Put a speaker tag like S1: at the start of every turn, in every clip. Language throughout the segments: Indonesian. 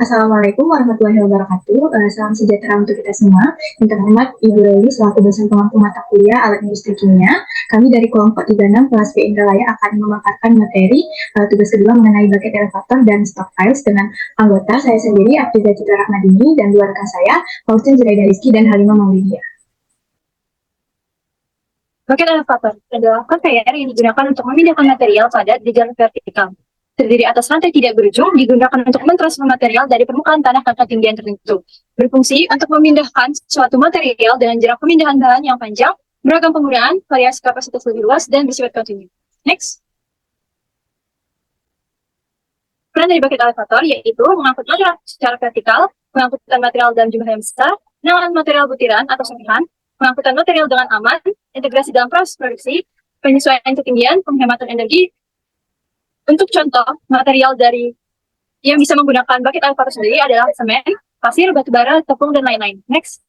S1: Assalamualaikum warahmatullahi wabarakatuh. Salam sejahtera untuk kita semua. Yang terhormat Ibu Leli selaku dosen pengampu mata kuliah alat industri kimia. Kami dari kelompok 36 kelas B Indralaya akan memaparkan materi tugas kedua mengenai bucket elevator dan stockpiles dengan anggota saya sendiri Afrizah Citra Rahmadini dan dua rekan saya Faustin Zuraida Rizky dan Halimah Maulidia.
S2: Bucket elevator adalah conveyor yang digunakan untuk memindahkan material padat di jalur vertikal. Terdiri atas rantai tidak berujung, digunakan untuk mentransfer material dari permukaan tanah ke ketinggian tertentu. Berfungsi untuk memindahkan suatu material dengan jarak pemindahan bahan yang panjang, beragam penggunaan, variasi kapasitas lebih luas, dan bersifat kontinu. Next. Peran dari bucket elevator yaitu mengangkut material secara vertikal, pengangkutan material dalam jumlah yang besar, penanganan material butiran atau serpihan, pengangkutan material dengan aman, integrasi dalam proses produksi, penyesuaian ketinggian, penghematan energi. Untuk contoh, material dari yang bisa menggunakan bucket elevator sendiri adalah semen, pasir, batu bara, tepung, dan lain-lain. Next.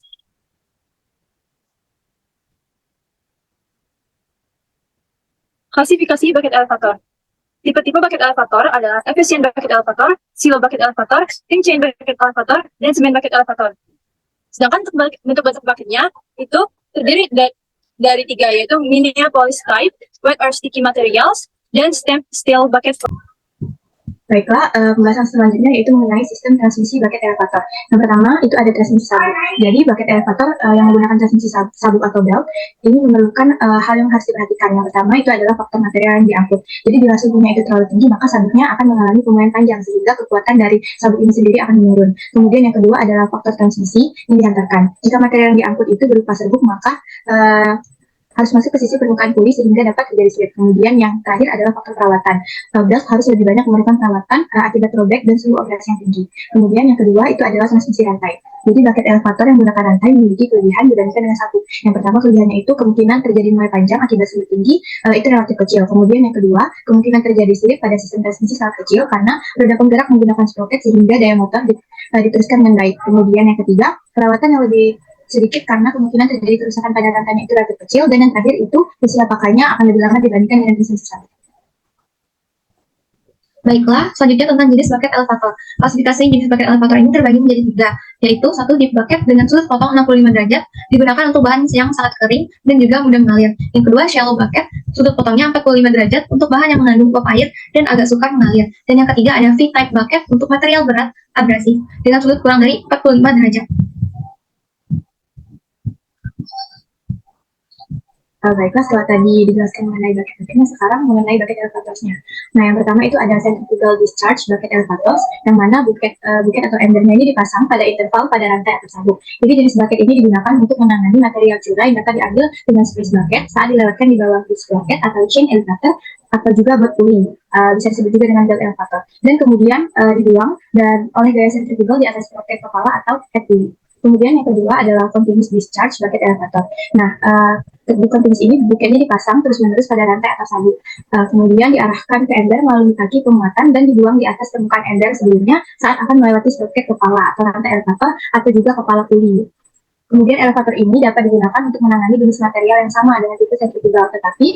S2: Klasifikasi bucket elevator. Tipe-tipe bucket elevator adalah efficient bucket elevator, silo bucket elevator, thin chain bucket elevator, dan semen bucket elevator. Sedangkan untuk bentuk bucketnya itu terdiri dari tiga, yaitu Minneapolis type, wet or sticky materials, dan stamped steel bucket.
S1: Baiklah, pembahasan selanjutnya yaitu mengenai sistem transmisi bucket elevator. Yang pertama itu ada transmisi sabuk. Jadi bucket elevator yang menggunakan transmisi sabuk atau belt ini memerlukan hal yang harus diperhatikan. Yang pertama itu adalah faktor material yang diangkut. Jadi bila suhunya itu terlalu tinggi maka sabuknya akan mengalami pemulihan panjang sehingga kekuatan dari sabuk ini sendiri akan menurun. Kemudian yang kedua adalah faktor transmisi yang dihantarkan. Jika material yang diangkut itu berupa serbuk maka harus masuk ke sisi permukaan puli sehingga dapat terjadi slip. Kemudian yang terakhir adalah faktor perawatan. Belt harus lebih banyak memerlukan perawatan akibat robek dan suhu operasi yang tinggi. Kemudian yang kedua itu adalah transmisi rantai. Jadi bucket elevator yang menggunakan rantai memiliki kelebihan dibandingkan dengan sabuk. Yang pertama kelebihannya itu kemungkinan terjadi mulai panjang akibat suhu tinggi itu relatif kecil. Kemudian yang kedua kemungkinan terjadi slip pada sistem transmisi sangat kecil karena roda penggerak menggunakan sprocket sehingga daya motor diteruskan dengan baik. Kemudian yang ketiga perawatan yang lebih sedikit karena kemungkinan terjadi kerusakan pada rantainya itu relatif kecil, dan yang terakhir itu usia pakainya akan lebih lama dibandingkan dengan mesin sabuk. Baiklah, selanjutnya tentang jenis bucket elevator. Klasifikasi jenis bucket elevator ini terbagi menjadi tiga, yaitu satu deep bucket dengan sudut potong 65 derajat, digunakan untuk bahan yang sangat kering dan juga mudah mengalir. Yang kedua, shallow bucket, sudut potongnya 45 derajat untuk bahan yang mengandung uap air dan agak sukar mengalir. Dan yang ketiga ada V-type bucket untuk material berat abrasif dengan sudut kurang dari 45 derajat. Baiklah, setelah tadi dijelaskan mengenai bucket bucketnya, sekarang mengenai bucket elevatornya. Nah, yang pertama itu ada centrifugal discharge bucket elevators, yang mana bucket atau embernya ini dipasang pada interval pada rantai atau sabuk. Jadi jenis bucket ini digunakan untuk menangani material curah yang dapat diambil dengan squeeze bucket saat dilewatkan di bawah bridge bucket atau chain elevator atau juga butt pulley, bisa disebut juga dengan belt elevator. Dan kemudian dibuang dan oleh gaya centrifugal di atas sprocket kepala atau head pulley. Kemudian yang kedua adalah continuous discharge bucket elevator. Nah, di continuous ini bucketnya dipasang terus-menerus pada rantai atau sabuk. Kemudian diarahkan ke ember melalui kaki pemuatan dan dibuang di atas permukaan ember sebelumnya saat akan melewati sprocket kepala atau rantai elevator atau juga kepala puli. Kemudian elevator ini dapat digunakan untuk menangani jenis material yang sama dengan tipe centrifugal, tetapi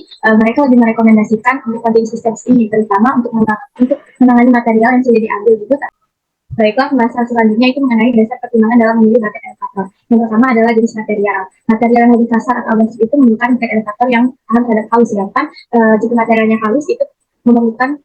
S1: mereka lebih merekomendasikan untuk continuous discharge ini, terutama untuk menangani material yang sudah diambil gitu. Baiklah, pembahasan selanjutnya itu mengenai dasar pertimbangan dalam memilih bucket elevator. Yang pertama adalah jenis material. Material yang lebih kasar atau abrasif itu memerlukan bucket elevator yang tahan terhadap halus, sedangkan jika materialnya halus itu memerlukan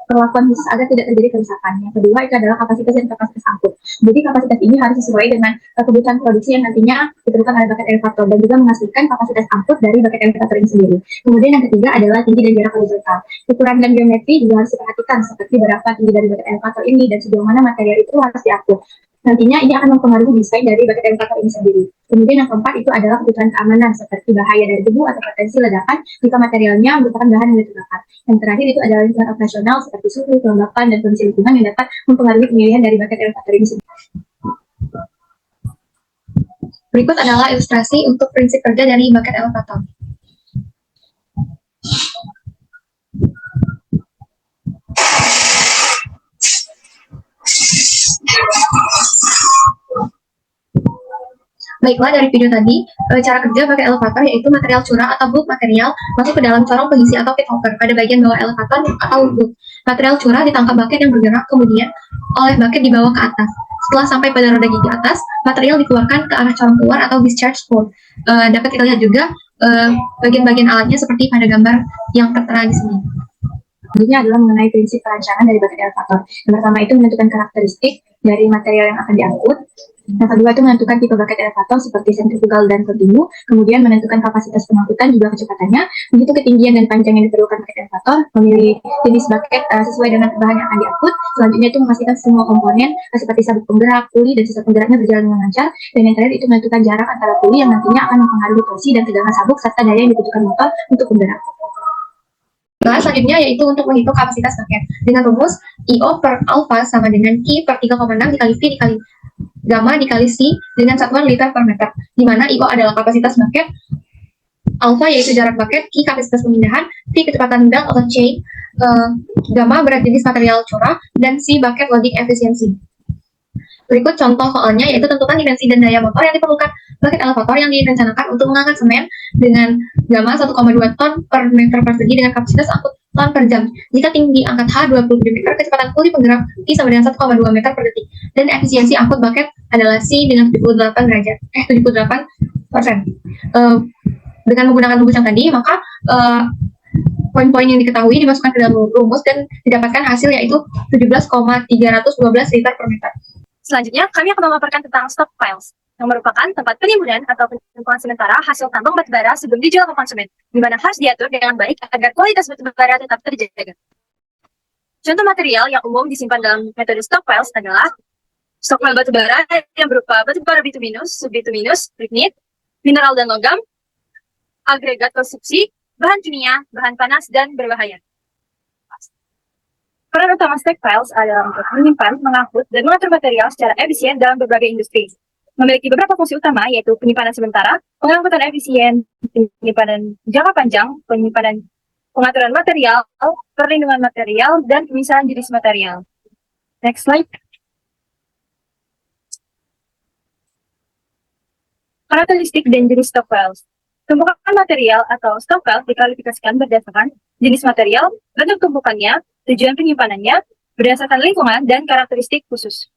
S1: perlakuan khusus agar tidak terjadi kerusakan. Yang kedua itu adalah kapasitas dan kapasitas angkut. Jadi kapasitas ini harus sesuai dengan kebutuhan produksi yang nantinya diperlukan oleh bucket elevator dan juga memastikan kapasitas angkut dari bucket elevator ini sendiri. Kemudian yang ketiga adalah tinggi dan jarak horizontal. Ukuran dan geometri juga harus diperhatikan seperti berapa tinggi dari bucket elevator ini dan sejauh mana material itu harus diangkut. Nantinya ini akan mempengaruhi desain dari bucket elevator ini sendiri. Kemudian yang keempat itu adalah kebutuhan keamanan seperti bahaya dari debu atau potensi ledakan jika materialnya merupakan bahan yang terbakar. Yang terakhir itu adalah lingkungan operasional seperti suhu, kelembapan, dan kondisi lingkungan yang dapat mempengaruhi pemilihan dari bucket elevator ini sendiri. Berikut adalah ilustrasi untuk prinsip kerja dari bucket elevator. Baiklah, dari video tadi, cara kerja bucket elevator yaitu material curah atau bulk material masuk ke dalam corong pengisi atau pit hopper pada bagian bawah elevator atau bulk. Material curah ditangkap bucket yang bergerak kemudian oleh bucket dibawa ke atas. Setelah sampai pada roda gigi atas, material dikeluarkan ke arah corong keluar atau discharge port. Dapat kita lihat juga bagian-bagian alatnya seperti pada gambar yang tertera di sini. Selanjutnya adalah mengenai prinsip perancangan dari bucket elevator. Yang pertama itu menentukan karakteristik dari material yang akan diangkut. Yang kedua itu menentukan tipe bucket elevator seperti sentrifugal dan kontinu. Kemudian menentukan kapasitas pengangkutan juga kecepatannya. Begitu ketinggian dan panjang yang diperlukan bucket elevator. Memilih jenis bucket sesuai dengan bahan yang akan diangkut. Selanjutnya itu memastikan semua komponen seperti sabuk penggerak, puli, dan sisa penggeraknya berjalan dengan lancar. Dan yang terakhir itu menentukan jarak antara puli yang nantinya akan mempengaruhi torsi dan tegangan sabuk serta daya yang dibutuhkan motor untuk penggerak. Selanjutnya yaitu untuk menghitung kapasitas bucket dengan rumus IO per alpha sama dengan Q per 3,6 dikali V dikali gamma dikali C dengan satuan liter per meter, di mana IO adalah kapasitas bucket, alpha yaitu jarak bucket, Q kapasitas pemindahan, V kecepatan belt atau chain, gamma berat jenis material curah, dan C bucket loading efisiensi. Berikut contoh soalnya yaitu tentukan dimensi dan daya motor yang diperlukan bucket elevator yang direncanakan untuk mengangkat semen dengan gamma 1,2 ton per meter persegi dengan kapasitas angkut ton per jam. Jika tinggi angkat H 20 meter, kecepatan puli penggerak I sama dengan 1,2 meter per detik. Dan efisiensi angkut bucket adalah C dengan 78 derajat, 78%. Dengan menggunakan rumus yang tadi, maka poin-poin yang diketahui dimasukkan ke dalam rumus dan didapatkan hasil yaitu 17,312 liter per meter.
S2: Selanjutnya, kami akan memaparkan tentang stockpiles, yang merupakan tempat penimbunan atau penyimpanan sementara hasil tambang batubara sebelum dijual ke konsumen, di mana harus diatur dengan baik agar kualitas batubara tetap terjaga. Contoh material yang umum disimpan dalam metode stockpiles adalah stockpile batubara yang berupa batubara bituminus, subbituminus, lignit, mineral dan logam, agregat konstruksi, bahan kimia, bahan panas, dan berbahaya. Peran utama stockpiles adalah untuk menyimpan, mengangkut, dan mengatur material secara efisien dalam berbagai industri. Memiliki beberapa fungsi utama, yaitu penyimpanan sementara, pengangkutan efisien, penyimpanan jangka panjang, penyimpanan pengaturan material, perlindungan material, dan pemisahan jenis material. Next slide. Karakteristik dan jenis stockpiles. Tumpukan material atau stockpile diklasifikasikan berdasarkan jenis material, bentuk tumpukannya, tujuan penyimpanannya, berdasarkan lingkungan, dan karakteristik khusus.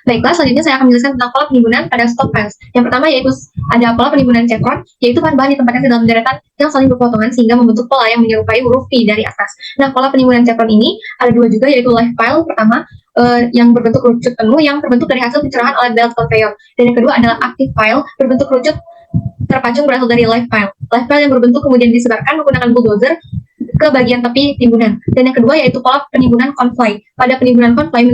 S1: Baiklah, selanjutnya saya akan menjelaskan tentang pola penimbunan pada stockpiles. Yang pertama yaitu ada pola penimbunan chevron, yaitu bahan-bahan ditempatkan ke dalam deretan yang saling berpotongan sehingga membentuk pola yang menyerupai huruf V dari atas. Nah, pola penimbunan chevron ini ada dua juga, yaitu live pile pertama yang berbentuk kerucut penuh yang terbentuk dari hasil pencerahan oleh belt conveyor, dan yang kedua adalah active pile berbentuk kerucut terpacung berasal dari live pile. Live pile yang berbentuk kemudian disebarkan menggunakan bulldozer ke bagian tepi timbunan. Dan yang kedua yaitu pola penimbunan convoy. Pada penimbunan convoy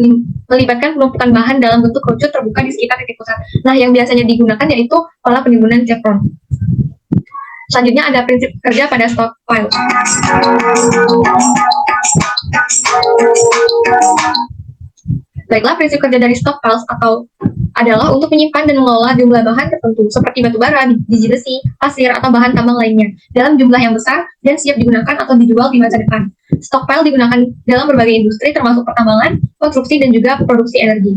S1: melibatkan penumpukan bahan dalam bentuk kerucut terbuka di sekitar titik pusat. Nah, yang biasanya digunakan yaitu pola penimbunan chevron. Selanjutnya ada prinsip kerja pada stockpile. Baiklah, prinsip kerja dari stockpiles adalah untuk menyimpan dan mengelola jumlah bahan tertentu seperti batu bara, biji besi, pasir, atau bahan tambang lainnya dalam jumlah yang besar dan siap digunakan atau dijual di masa depan. Stockpile digunakan dalam berbagai industri termasuk pertambangan, konstruksi, dan juga produksi energi.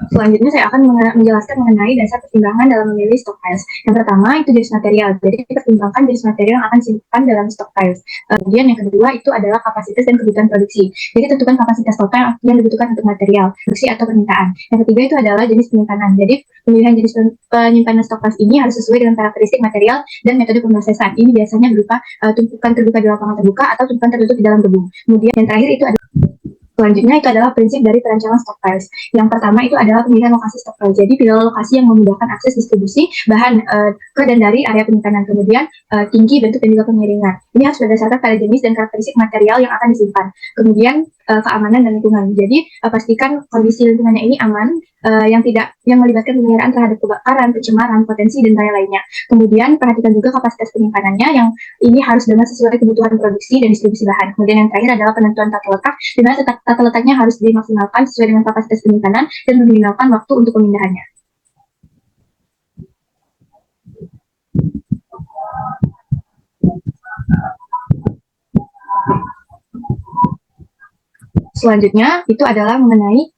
S1: Selanjutnya saya akan menjelaskan mengenai dasar pertimbangan dalam memilih stockpiles. Yang pertama itu jenis material. Jadi dipertimbangkan jenis material yang akan disimpan dalam stockpiles. Kemudian yang kedua itu adalah kapasitas dan kebutuhan produksi. Jadi tentukan kapasitas total yang dibutuhkan untuk material, produksi atau permintaan. Yang ketiga itu adalah jenis penyimpanan. Jadi pemilihan jenis penyimpanan stockpiles ini harus sesuai dengan karakteristik material dan metode pemrosesan. Ini biasanya berupa tumpukan terbuka di lapangan terbuka atau tumpukan tertutup di dalam gedung. Kemudian yang terakhir itu adalah selanjutnya itu adalah prinsip dari perancangan stockpiles. Yang pertama itu adalah pemilihan lokasi stockpile. Jadi pilih lokasi yang memudahkan akses distribusi bahan ke dan dari area penyimpanan. Kemudian tinggi, bentuk, dan juga pemiringan. Ini harus berdasarkan pada jenis dan karakteristik material yang akan disimpan. Kemudian keamanan dan lingkungan. Jadi pastikan kondisi lingkungannya ini aman, yang melibatkan pemeliharaan terhadap kebakaran, pencemaran, potensi, dan bahaya lainnya. Kemudian perhatikan juga kapasitas penyimpanannya yang ini harus dengan sesuai kebutuhan produksi dan distribusi bahan. Kemudian yang terakhir adalah penentuan tata letak, di mana tata letaknya harus dimaksimalkan sesuai dengan kapasitas penyimpanan dan meminimalkan waktu untuk pemindahannya. Selanjutnya itu adalah mengenai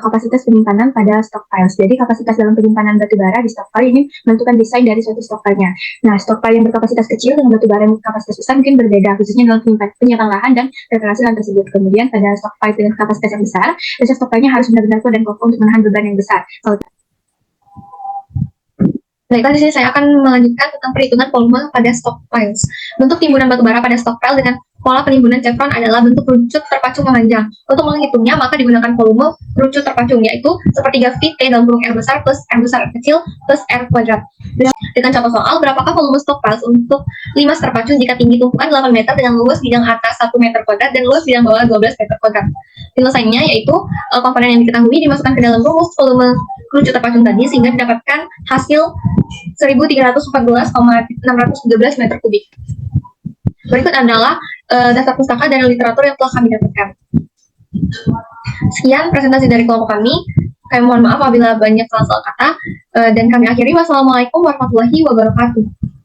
S1: kapasitas penyimpanan pada stockpiles. Jadi kapasitas dalam penyimpanan batubara di stockpile ini menentukan desain dari suatu stockpile-nya. Nah, stockpile yang berkapasitas kecil dengan batubara yang berkapasitas besar mungkin berbeda, khususnya dalam penyimpanan lahan dan preparasi lahan tersebut. Kemudian pada stockpile dengan kapasitas yang besar, reserve stockpile-nya harus benar-benar kuat dan kokoh untuk menahan beban yang besar. Baiklah, di sini saya akan melanjutkan tentang perhitungan volume pada stockpiles. Bentuk timbunan batubara pada stockpile dengan pola penimbunan chevron adalah bentuk kerucut terpacung memanjang. Untuk menghitungnya, maka digunakan volume kerucut terpacung, yaitu sepertiga V T dalam kurung R besar plus R besar kecil plus R kuadrat. Dengan contoh soal, berapakah volume stockpiles untuk 5 terpacung jika tinggi tumpukan 8 meter dengan luas bidang atas 1 meter kuadrat dan luas bidang bawah 12 meter kuadrat. Penyelesaiannya yaitu komponen yang diketahui dimasukkan ke dalam rumus volume kerucut terpacung tadi sehingga didapatkan hasil 1314,613 meter kubik. Berikut adalah daftar pustaka dan literatur yang telah kami dapatkan. Sekian presentasi dari kelompok kami. Kami mohon maaf apabila banyak salah-salah kata, dan kami akhiri. Wassalamualaikum warahmatullahi wabarakatuh.